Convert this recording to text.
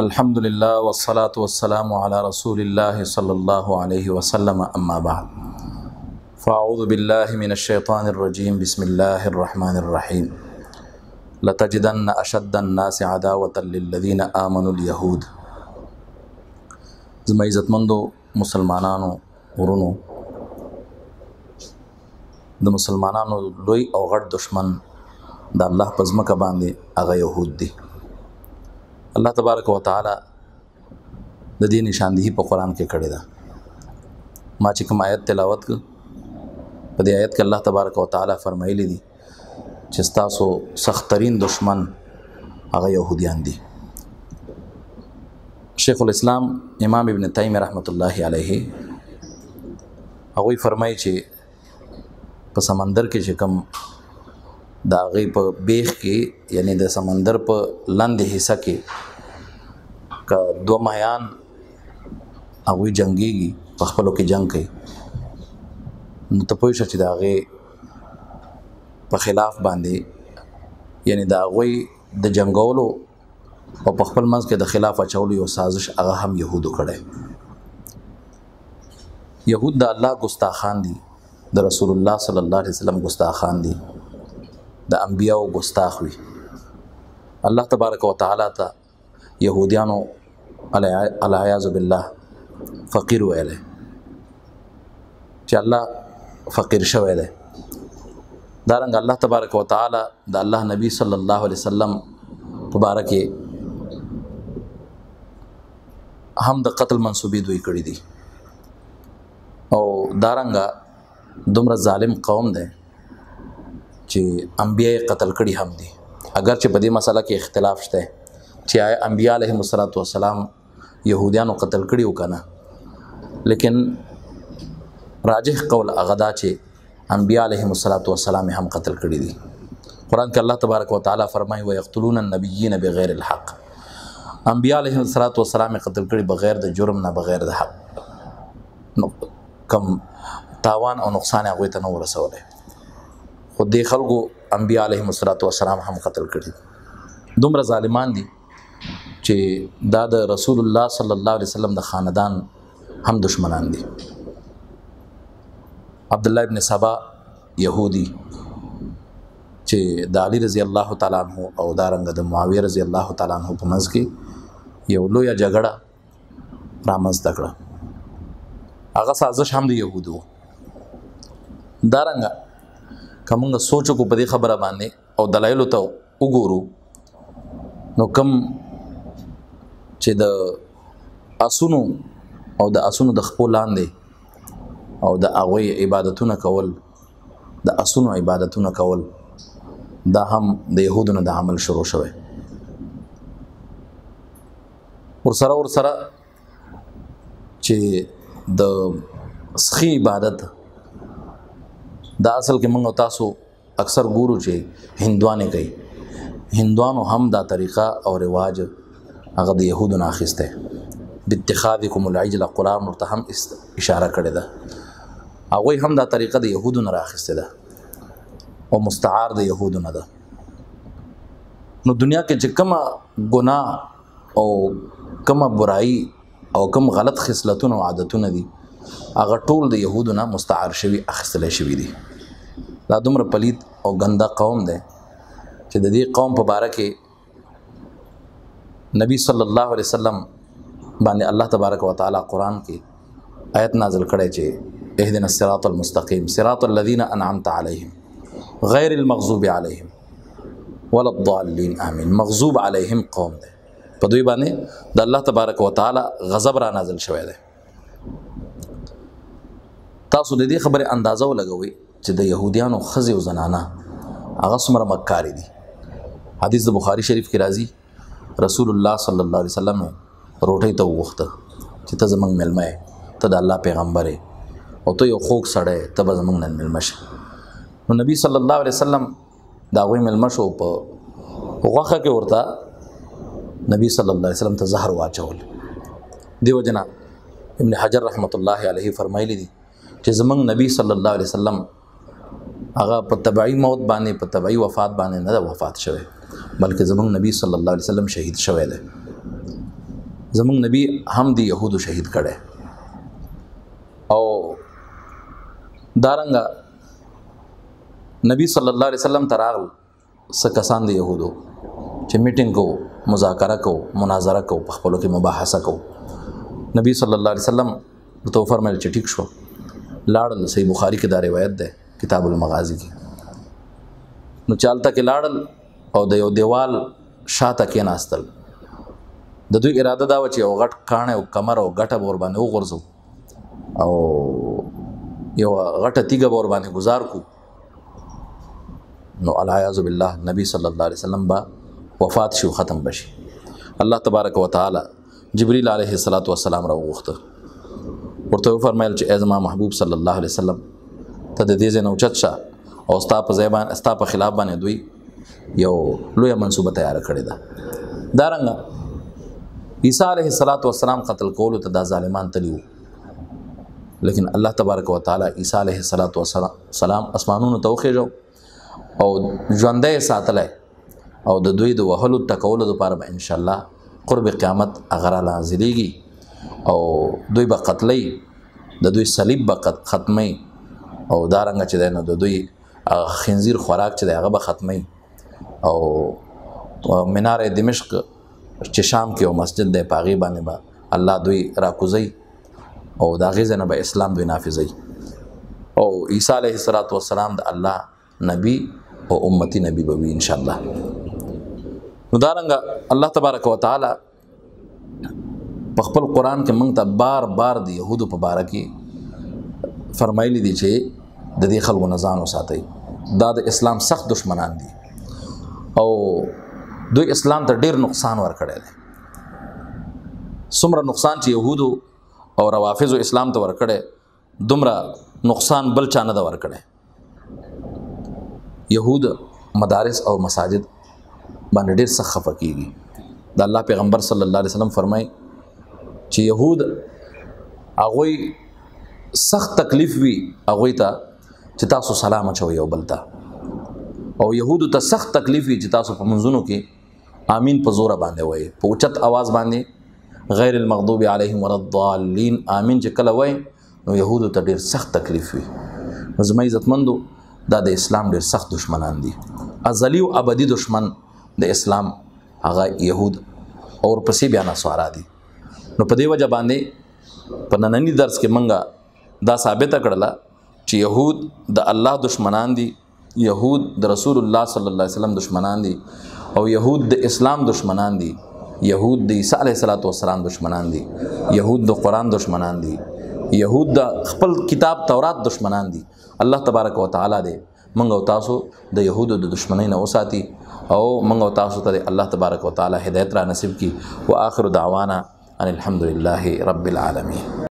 الحمد لله والصلاة والسلام على رسول الله صلى الله عليه وسلم أما بعد فأعوذ بالله من الشيطان الرجيم بسم الله الرحمن الرحيم لتجدن أشد الناس عداوة للذين آمنوا اليهود. زما عزتمندو مسلمانانو ورونو، د مسلمانانو لوی او غټ دشمن د الله په ځمکه باندې هغه يهود دي. الله تبارک و تعالی د دې نشاندهي په قران کې کړی ده. ما چې کوم آیت تلاوت کړ په دې آیت کې الله تبارک و تعالی فرمایلی دي چې تاسو سخترین دشمن هغه يهوديان دي. شیخ الاسلام امام ابن تیمیه رحمت الله علیه هغه فرمایي چې په سمندر کې چې کوم دا غي په بیخ کې یعنی د سمندر په لاندې حصہ کې کا دو ماهیان هغه جنگيږي په خپلو کې جنگ کوي، نو ته پوه شې چې دا غي په خلاف باندې یعنی دا غوي د جنگولو او په خپل منځ کې د خلاف اچولو یو سازش هغه هم يهودو کړي. يهود د الله ګستاخان دي، د رسول الله صلی الله علیه وسلم ګستاخان دي، د انبیاء ګستاخ وي. الله تبارک و تعالی ته يهوديانو العیاذ بالله فقیر ویل چې الله فقیر شوی دی. دارنګ الله تبارک و تعالی د الله نبی صلی الله علیه وسلم مبارک هم د قتل منسوبې دوی کړی دي او دارنګ دومره ظالم قوم دی چې انبیاء قتل کړي هم دي. اگر چې په دې مسله کې اختلاف شته چې انبیاء علیهم السلام يهوديانو قتل کړي وکنه، لیکن راجح قول اغدا چې انبیاء علیهم السلام هم قتل کړي دي. قران کې الله تبارک و تعالی فرمایي ويقتلون النبيين بغیر الحق. انبیاء علیهم السلام قتل کړي بغیر د جرم نه، بغیر د حق، نو کم تاوان او نقصان هغه ته نو رسوله. خو دې خلکو انبیاء علیهم السلام هم قتل کړي. دومره ظالمان دي چې دا د رسول الله صلی الله علیه وسلم د خاندان هم دشمنان دي. عبدالله ابن سبا يهودي چې د علي رضی الله تعالی عنہ او دارنګ د معاویه رضی الله تعالی عنہ په منځ کې یو لوی جګړه رامنځته کړه. هغه سازش هم د يهودو. دارنګ کومه سوچ کو په دې خبره باندې او دلایل ته وګورو، نو کم چې د اسونو او د اسونو د خپل لاندې او د هغه عبادتونه کول، د اسونو عبادتونه کول، دا هم د يهودو نه د عمل شروع شوه. ورسره چې د سخی عبادت دا اصل کې موږ تاسو اکثر ګورو چې هندوانه کوي. هندوانو هم دا طریقه او رواج هغه د يهودو نه اخیسته. باتخاذکم العجل قرآن ورته هم اشاره کړې ده. هغه هم دا طریقه د يهودو نه اخیسته ده او مستعار د يهودو نه ده. نو دنیا کې چې کومه ګناه او کومه برائی او کوم غلط خصلتونه او عادتونه دي هغه ټول د يهودو نه مستعار شوی اخیستل شوی دي. دا دومره پلید او ګنده قوم دی چې د دې قوم په باره کې نبی صلی الله علیه وسلم باندې الله تبارک و تعالی قران کې آیت نازل کړی چې اهدنا الصراط المستقیم صراط الذين انعمت عليهم غیر المغضوب عليهم ولا الضالين آمین. مغضوب عليهم قوم دی، په دوی باندې د الله تبارک و تعالی غضب را نازل شوی دی. تاسو د دې خبره اندازه ولګوئ چې د يهوديانو خزي او زنانه هغه څومره مکاری دي. حدیث د بخاری شریف کې راځي رسول الله صلی الله علیه وسلم روټي ته وغوښته چې ته زمنګ ملمه ته د الله پیغمبر او ته یو خوږ سړی ته به زمنګ نن ملمه شي. نو نبی صلی الله علیه وسلم دا غوي ملمه شو په غوخه کې ورته نبی صلی الله علیه وسلم ته زهر واچول. دیو جنا ابن حجر رحمت الله علیه فرمایلی دي چې زمنګ نبی صلی الله علیه وسلم هغه په تبعی موت باندې په تبعی وفات باندې نه وفات شوه، بلکې زمونږ نبی صلی الله علیه وسلم شهید شوی دی. زمونږ نبی هم د یهودو شهید کړی او دارنګه نبی صلی الله علیه وسلم ته راغل څه کسان د یهودو چې میټینګ کو مذاکره کو مناظره کو په خپلو کې مباحثه کو نبی صلی الله علیه وسلم ورته فرمایل چې ټیک شو لاړل صحیح بخاری کې دا روایت ده کتاب المغازی کې نو چالته کې لاړل او د یو دیوال شاته کې ناستل د دوی اراده دا و چې یو غټ کاڼه او کمر او غټه ور باندې وغورځو او یو غټه تیګه ور باندې گزار کو نو العیاذ بالله نبی صلی الله علیه وسلم با وفات شو ختم بشي الله تبارک وتعالى جبريل علیه السلام را وغوښته ورته فرمایل چې ای زما محبوب صلی الله علیه وسلم ته د دې ځای نه اوچت شه او ستا په ځای باندې ستا په خلاف باندې دوی یو لویه منصوبه تیاره کړې ده دارنګه عیسی علیه السلام قتل کولو ته دا ظالمان تلي وو لیکن الله تبارک وتعالى عیسی علیه السلام اسمانونو ته وخېږو او ژوندی ساتلی او د دوی د وهلو ټکولو دپاره به انشاءالله قرب قیامت هغه را نازلیږي او دوی به قتلی د دوی صلیب به ختمی او دارنګه چې دی نو د دوی خنزیر خوراک چې دی هغه به ختمی او منار دمشق چې شام کې یو مسجد دی په هغې باندې به الله دوی راکوزی او د هغې ځای نه به اسلام دوی نافظوي او عیسی علیه السلام د الله نبی او امتی نبی به وي انشاءالله نو دارنګه الله تبارک وتعالى په خپل قرآن کې موږ ته بار بار د یهودو په باره کې فرمایلی دي چې د دې خلکو نه ځان وساتئ دا د اسلام سخت دشمنان دي او دوی اسلام ته ډیر نقصان ورکړی دی څومره نقصان چې یهودو او روافضو اسلام ته ورکړی دومره نقصان بل چا نه ده ورکړی یهود مدارس او مساجد باندې ډیر سخت خفه کیږي د الله پیغمبر صلی الله علیه وسلم فرمای چې یهود هغوی سخت تکلیف وي هغوی ته چې تاسو سلام اچوئ یو بل ته او یهودو ته سخت تکلیف وي چې تاسو په منځونو کې آمین په زوره باندې وایي په اوچت आवाज باندې غیر المغضوب علیهم ولا الضالین آمین چې کله وایي نو یهودو ته ډیر سخت تکلیف وي نو زما عزتمندو دا د اسلام ډیر سخت دشمنان دي ازلی او ابدي دشمن د اسلام هغه یهود او پسې بیا نصارا دي نو په دې وجه باندې په نننی درس کې منګه دا ثابت کړله چې یهود د الله دشمنان دي یهود د رسول الله صلی الله علیه وسلم دشمنان دي او یهود د اسلام دشمنان دي یهود د عیسی علیه السلام دشمنان دي یهود د قرآن دشمنان دي یهود د خپل کتاب تورات دشمنان دي الله تبارک وتعالى دې موږ او تاسو د یهودو د دشمنۍ نه وساتي او موږ او تاسو ته الله تبارک وتعالى هدایت را نصیب کړي واخر دعوانا ان الحمد لله رب العالمين.